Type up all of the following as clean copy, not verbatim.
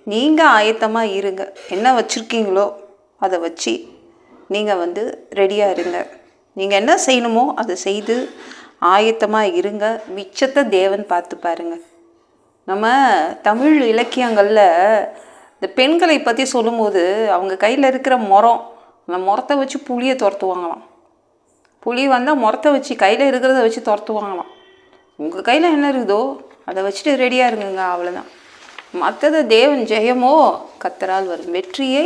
நீங்கள் ஆயத்தமாக இருங்க. என்ன வச்சுருக்கீங்களோ அதை வச்சு நீங்கள் ரெடியாக இருங்க. நீங்கள் என்ன செய்யணுமோ அதை செய்து ஆயத்தமாக இருங்க. மிச்சத்தை தேவன் பார்த்து பாருங்க. நம்ம தமிழ் இலக்கியங்களில் இந்த பெண்களை பற்றி சொல்லும்போது அவங்க கையில் இருக்கிற முறம், அந்த முறத்தை வச்சு புளியை துரத்துவாங்களாம். புளி வந்தால் முறத்தை வச்சு கையில் இருக்கிறத வச்சு துரத்துவாங்களாம். உங்கள் கையில் என்ன இருக்குதோ அதை வச்சுட்டு ரெடியாக இருங்குங்க, அவ்வளோதான். மற்றது தேவன் ஜெயமோ கர்த்தரால் வரும். வெற்றியை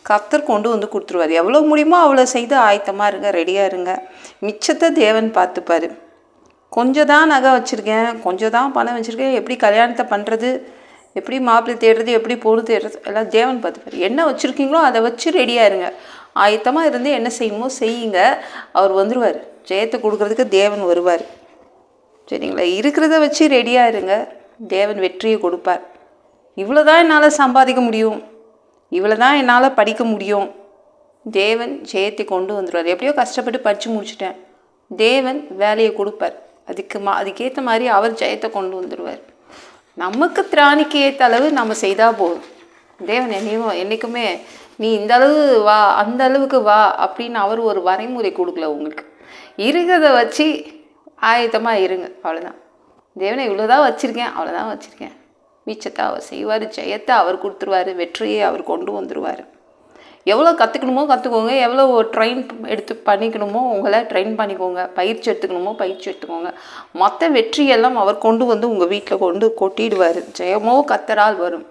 கர்த்தர் கொண்டு கொடுத்துருவார். எவ்வளோ முடியுமோ அவ்வளோ செய்து ஆயத்தமாக இருங்க, ரெடியாக இருங்க. மிச்சத்தை தேவன் பார்த்துப்பார். கொஞ்சம் தான் நகை வச்சுருக்கேன், கொஞ்சம் தான் பணம் வச்சுருக்கேன், எப்படி கல்யாணத்தை பண்ணுறது, எப்படி மாப்பிள்ளை தேடுறது, எப்படி பொண்ணு தேடுறது, எல்லாம் தேவன் பார்த்துப்பார். என்ன வச்சுருக்கீங்களோ அதை வச்சு ரெடியாக இருங்க. ஆயத்தமாக இருந்து என்ன செய்யணுமோ செய்யுங்க. அவர் வந்துடுவார். ஜெயத்தை கொடுக்குறதுக்கு தேவன் வருவார். சரிங்களா? இருக்கிறத வச்சு ரெடியாக இருங்க. தேவன் வெற்றியை கொடுப்பார். இவ்வளோ தான் என்னால் சம்பாதிக்க முடியும், இவ்வளோ தான் என்னால் படிக்க முடியும், தேவன் ஜெயத்தை கொண்டு வந்துடுவார். எப்படியோ கஷ்டப்பட்டு படித்து முடிச்சுட்டேன், தேவன் வேலையை கொடுப்பார். அதுக்கேற்ற மாதிரி அவர் ஜெயத்தை கொண்டு வந்துடுவார். நமக்கு திராணிக்கு ஏற்ற அளவு நம்ம செய்தால் போதும். தேவன் என்றைக்குமே நீ இந்த அளவு வா, அந்த அளவுக்கு வா அப்படின்னு அவர் ஒரு வரைமுறை கொடுக்கல உங்களுக்கு. இருக்கிறத வச்சு ஆயத்தமாக இருங்க, அவ்வளோதான். தேவனை இவ்வளோதான் வச்சுருக்கேன், அவ்வளோதான் வச்சுருக்கேன். மிச்சத்தை அவர் செய்வார். ஜெயத்தை அவர் கொடுத்துருவார். வெற்றியை அவர் கொண்டு வந்துடுவார். எவ்வளோ கற்றுக்கணுமோ கற்றுக்கோங்க, எவ்வளோ ட்ரெயின் எடுத்து பண்ணிக்கணுமோ உங்களை ட்ரெயின் பண்ணிக்கோங்க, பயிற்சி எடுத்துக்கணுமோ பயிற்சி எடுத்துக்கோங்க. மற்ற வெற்றியெல்லாம் அவர் கொண்டு உங்கள் வீட்டில் கொட்டிடுவார். ஜெயமோ கர்த்தரால் வரும்.